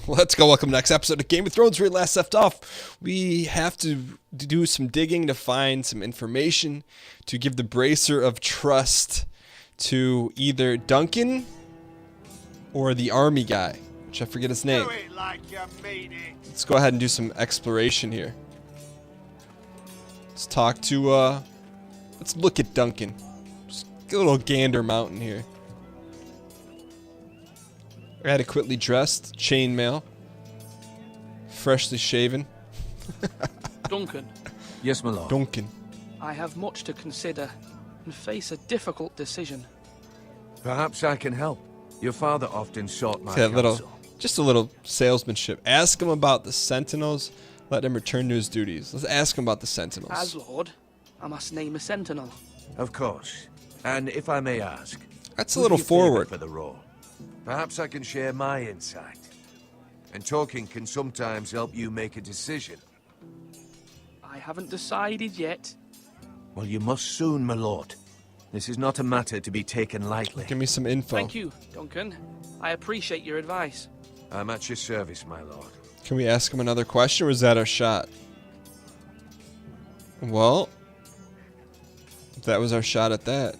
Let's go. Welcome to the next episode of Game of Thrones. Where we last left off, we have to do some digging to find some information to give the bracer of trust to either Duncan or the army guy, which I forget his name. Let's go ahead and do some exploration here. Let's talk to, let's look at Duncan. Just get a little gander mountain here. Adequately dressed, chainmail, freshly shaven. Duncan. Yes, my lord. Duncan. I have much to consider and face a difficult decision. Perhaps I can help. Your father often sought my That counsel. little, just a little salesmanship. Ask him about the Sentinels. Let him return to his duties. Let's ask him about the Sentinels. As Lord, I must name a sentinel. Of course. And if I may ask, That's a who little do you favor forward. for the role? Perhaps I can share my insight. And talking can sometimes help you make a decision. I haven't decided yet. Well, you must soon, my lord. This is not a matter to be taken lightly. Give me some info. Thank you, Duncan. I appreciate your advice. I'm at your service, my lord. Can we ask him another question, or is that our shot? Well, that was our shot at that.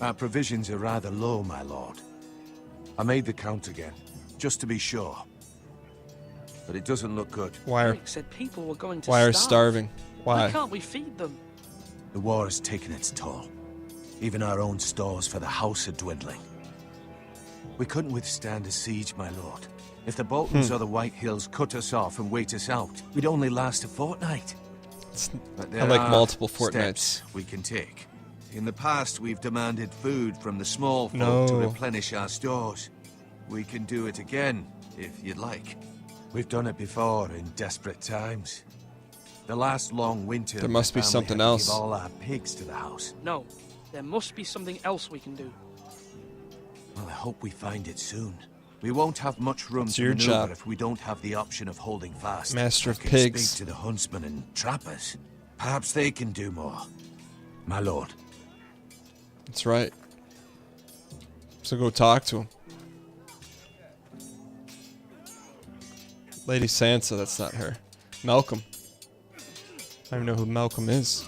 Our provisions are rather low, my lord. I made the count again, just to be sure. But it doesn't look good. Why are Eric said people were going to Why starve. starving? Why Why? can't we feed them? The war has taken its toll. Even our own stores for the house are dwindling. We couldn't withstand a siege, my lord. If the Boltons or the White Hills cut us off and wait us out, we'd only last a fortnight. But I there like are multiple fortnights. steps we can take. In the past, we've demanded food from the small folk No. to replenish our stores. We can do it again, if you'd like. We've done it before in desperate times. The last long winter, There must the be family something had to else. give all our pigs to the house. No, there must be something else we can do. Well, I hope we find it soon. We won't have much room It's to your maneuver job. if we don't have the option of holding fast. Master I of can pigs. Speak to the huntsmen and trappers. Perhaps they can do more. My lord. That's right. So go talk to him. Lady Sansa, that's not her. Malcolm. I don't even know who Malcolm is.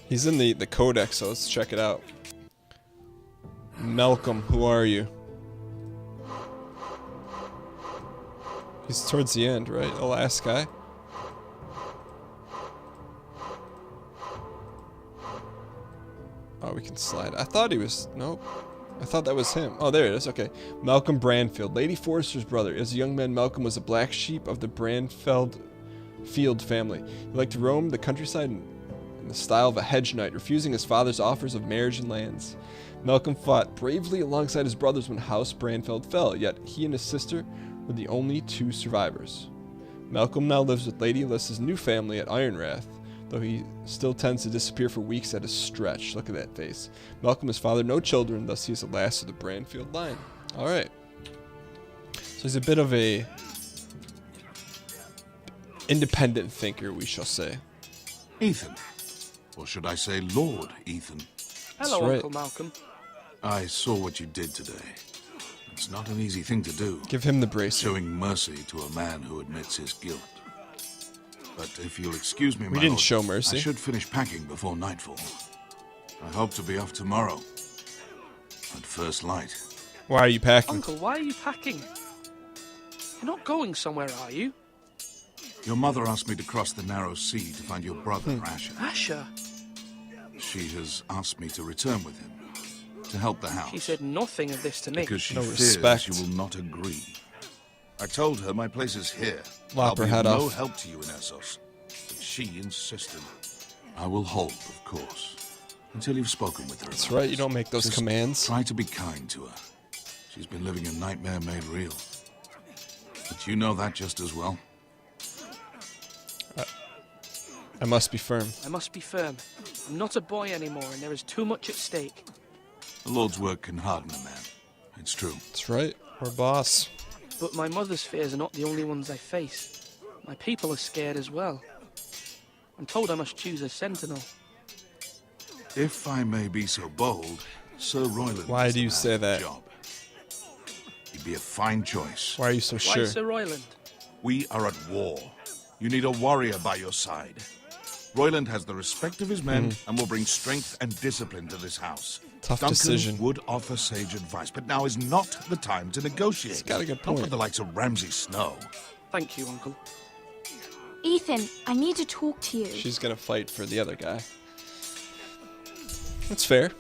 He's in the codex, so let's check it out. Malcolm, who are you? He's towards the end, right? The last guy? Oh, we can slide. I thought he was... Nope. I thought that was him. Oh, there it is. Okay. Malcolm Branfield. Lady Forrester's brother. As a young man, Malcolm was a black sheep of the Branfield family. He liked to roam the countryside in the style of a hedge knight, refusing his father's offers of marriage and lands. Malcolm fought bravely alongside his brothers when House Branfield fell, yet he and his sister were the only two survivors. Malcolm now lives with Lady Alyssa's new family at Ironrath, though he still tends to disappear for weeks at a stretch. Look at that face. Malcolm has fathered no children, thus he is the last of the Branfield line. Alright. So he's a bit of a independent thinker, we shall say. Ethan. Or should I say Lord Ethan? Hello, right. Uncle Malcolm. I saw what you did today. It's not an easy thing to do, Give him the bracer. showing mercy to a man who admits his guilt. But if you'll excuse me, We my didn't lord, show mercy. I should finish packing before nightfall. I hope to be off tomorrow. At first light. Why are you packing? Uncle, why are you packing? You're not going somewhere, are you? Your mother asked me to cross the narrow sea to find your brother, Asher. Asher? She has asked me to return with him, to help the house. She said nothing of this to me. Because she No fears respect. you will not agree. I told her my place is here. Lop I'll her be head of no off. help to you in Essos. But she insisted. I will hold, of course, until you've spoken with her. That's about right, this. you don't make those Just commands. Try to be kind to her. She's been living a nightmare made real. But you know that just as well. I must be firm. I must be firm. I'm not a boy anymore, and there is too much at stake. The Lord's work can harden a man. It's true. That's right. We're boss. But my mother's fears are not the only ones I face. My people are scared as well. I'm told I must choose a sentinel. If I may be so bold, Sir Royland Why is do the you man say for the that? job. He'd be a fine choice. Why are you so Why sure? Sir Royland? We are at war. You need a warrior by your side. Royland has the respect of his men and will bring strength and discipline to this house. Tough Duncan decision. would offer sage advice, but now is not the time to negotiate. He's got a good Not point. with the likes of Ramsay Snow. Thank you, Uncle. Ethan, I need to talk to you. She's gonna fight for the other guy. That's fair.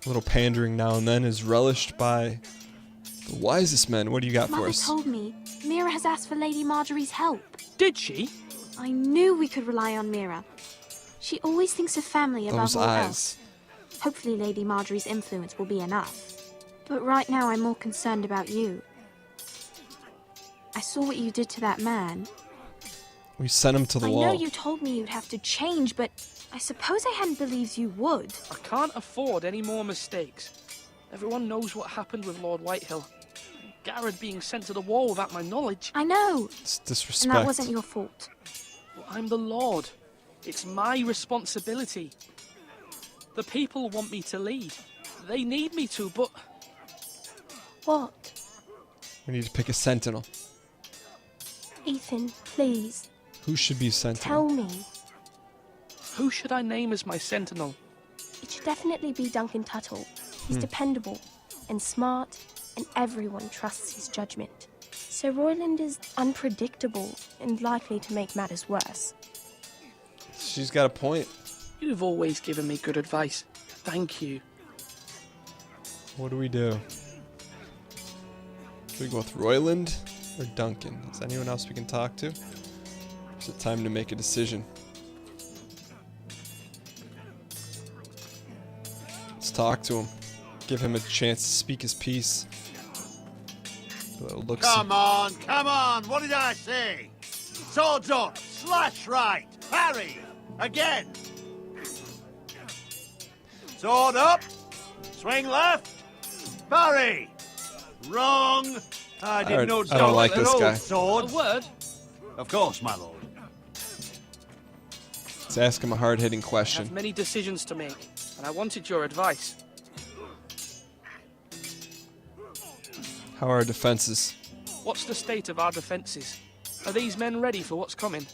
A little pandering now and then is relished by the wisest men. What do you got for Mother us? told me Mira has asked for Lady Marjorie's help. Did she? I knew we could rely on Mira. She always thinks of family above Those all eyes. else. Hopefully Lady Marjorie's influence will be enough. But right now I'm more concerned about you. I saw what you did to that man. We sent him to the I wall. know you told me you'd have to change, but I suppose I hadn't believed you would. I can't afford any more mistakes. Everyone knows what happened with Lord Whitehill. Garrett being sent to the wall without my knowledge. I know, It's and disrespect. that wasn't your fault. Well, I'm the Lord. It's my responsibility. The people want me to lead. They need me to, but What? We need to pick a sentinel. Ethan, please, Who should be sentinel? tell me. who should I name as my sentinel? It should definitely be Duncan Tuttle. He's dependable and smart, and everyone trusts his judgment. Sir Royland is unpredictable and likely to make matters worse. She's got a point. You've always given me good advice. Thank you. What do we do? Do we go with Royland or Duncan? Is there anyone else we can talk to? Is it time to make a decision? Let's talk to him. Give him a chance to speak his piece. Come on, what did I say? Swords up, slash right, parry, again. Sword up, swing left, parry. Wrong. I did not I don't like this guy. A Sword. word? Of course, my lord. Let's ask him a hard-hitting I question. have many decisions to make, and I wanted your advice. How are our defenses? What's the state of our defences? Are these men ready for what's coming?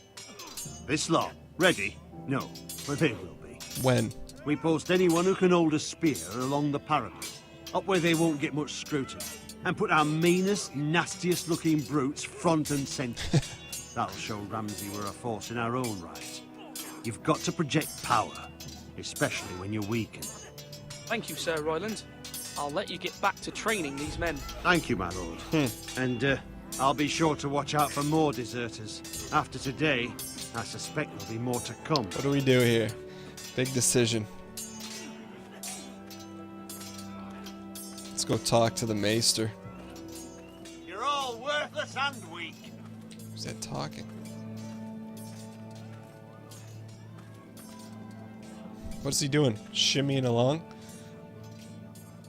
This lot, ready? No, but they will be. When? We post anyone who can hold a spear along the parapet, up where they won't get much scrutiny, and put our meanest, nastiest looking brutes front and centre. That'll show Ramsay we're a force in our own right. You've got to project power, especially when you're weakened. Thank you, Sir Royland. I'll let you get back to training these men. Thank you, my lord. And I'll be sure to watch out for more deserters. After today, I suspect there'll be more to come. What do we do here? Big decision. Let's go talk to the maester. You're all worthless and weak. Who's that talking? What's he doing? Shimmying along?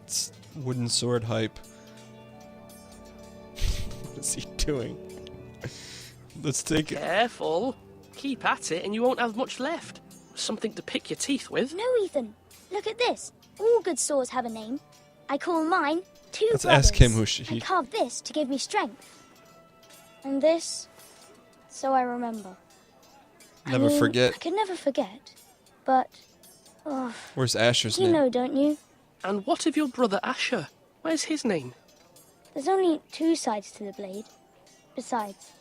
It's wooden sword hype. What is he doing? Let's take it. Careful. Keep at it and you won't have much left. Something to pick your teeth with. No, Ethan. Look at this. All good swords have a name. I call mine Two Let's Brothers. ask him who I carved this to give me strength. And this, so I remember. Never forget. I could never forget. But, oh, Where's Asher's you name? know, don't you? And what of your brother Asher? Where's his name? There's only two sides to the blade. Besides,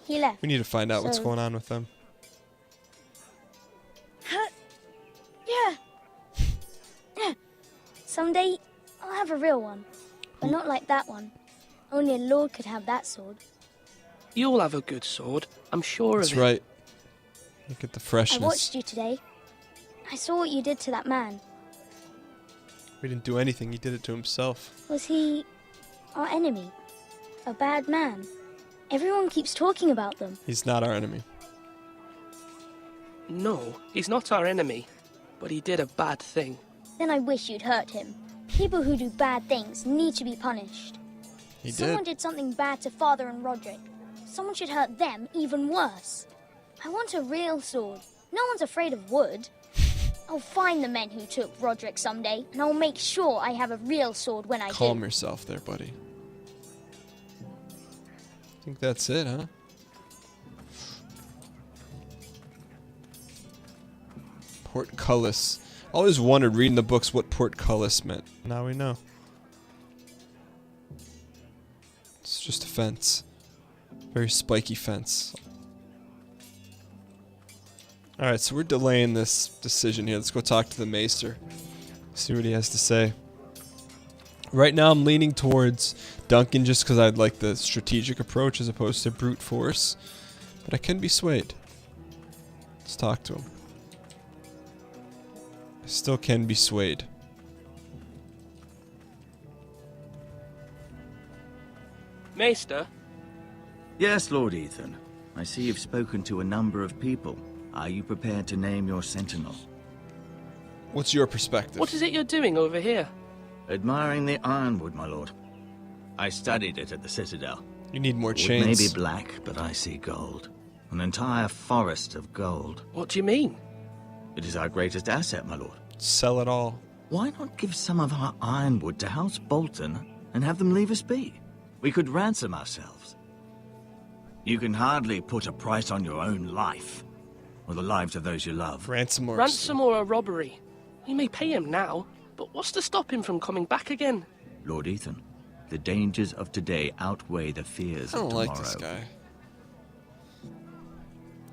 he left. We need to find out what's So- going on with them. Yeah. Someday, I'll have a real one. But not like that one. Only a lord could have that sword. You'll have a good sword. I'm sure That's of it. right. Look at the I freshness. watched you today. I saw what you did to that man. We didn't do anything. He did it to himself. Was he our enemy? A bad man? Everyone keeps talking about them. He's not our enemy. No, he's not our enemy. But he did a bad thing. Then I wish you'd hurt him. People who do bad things need to be punished. He Someone did. did something bad to Father and Roderick. Someone should hurt them even worse. I want a real sword. No one's afraid of wood. I'll find the men who took Roderick someday, and I'll make sure I have a real sword when I Calm do. yourself there, buddy. think that's it, huh? Portcullis. I always wondered reading the books what portcullis meant. Now we know. It's just a fence. Very spiky fence. Alright, so we're delaying this decision here. Let's go talk to the maester. See what he has to say. Right now I'm leaning towards Duncan just because I'd like the strategic approach as opposed to brute force. But I can be swayed. Let's talk to him. I still can be swayed. Maester, Yes, Lord Ethan. I see you've spoken to a number of people. Are you prepared to name your sentinel? What's your perspective? what is it you're doing over here? Admiring the ironwood, my lord. I studied it at the Citadel. You need more Wood chains. may be black, but I see gold. An entire forest of gold. What do you mean? It is our greatest asset, my lord. Sell it all. Why not give some of our ironwood to House Bolton and have them leave us be? We could ransom ourselves. You can hardly put a price on your own life, or the lives of those you love. Ransom or Ransom or a robbery? You may pay him now, but what's to stop him from coming back again? Lord Ethan, the dangers of today outweigh the fears I of don't tomorrow. like this guy.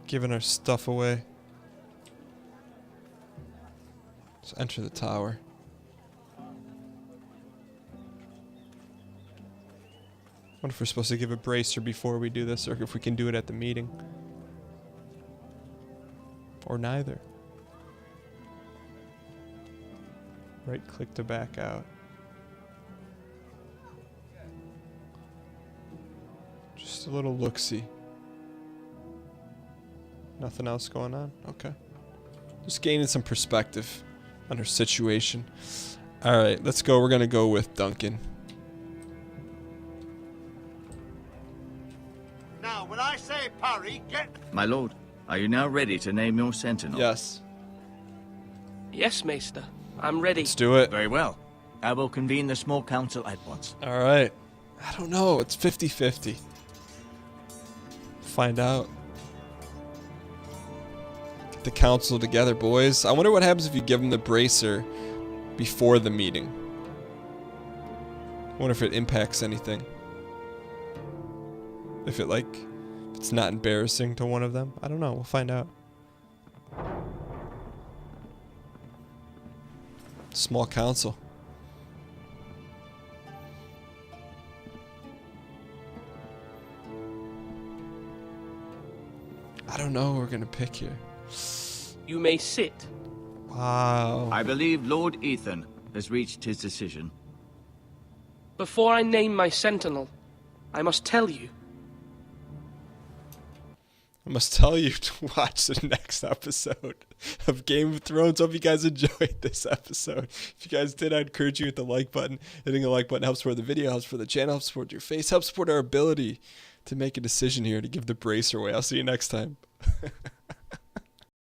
Giving our stuff away. Let's enter the tower. What if we're supposed to give a bracer before we do this, or if we can do it at the meeting? Or neither. Right click to back out. Just a little look-see. Nothing else going on? Okay. Just gaining some perspective on her situation. Alright, let's go. We're going to go with Duncan. Now, when I say parry, get... My lord, are you now ready to name your sentinel? Yes. Yes, Maester. I'm ready. Let's do it. Very well. I will convene the small council at once. Alright. I don't know. It's 50-50. Find out. Get the council together, boys. I wonder what happens if you give them the bracer before the meeting. I wonder if it impacts anything. If it, like, it's not embarrassing to one of them. I don't know. We'll find out. Small council. I don't know who we're gonna pick here. You may sit. Wow. I believe Lord Ethan has reached his decision. Before I name my sentinel, I must tell you. I must tell you to watch the next episode of Game of Thrones. Hope you guys enjoyed this episode. If you guys did, I'd encourage you to hit the like button. Hitting the like button helps support the video, helps support the channel, helps support your face, helps support our ability to make a decision here to give the bracer away. I'll see you next time.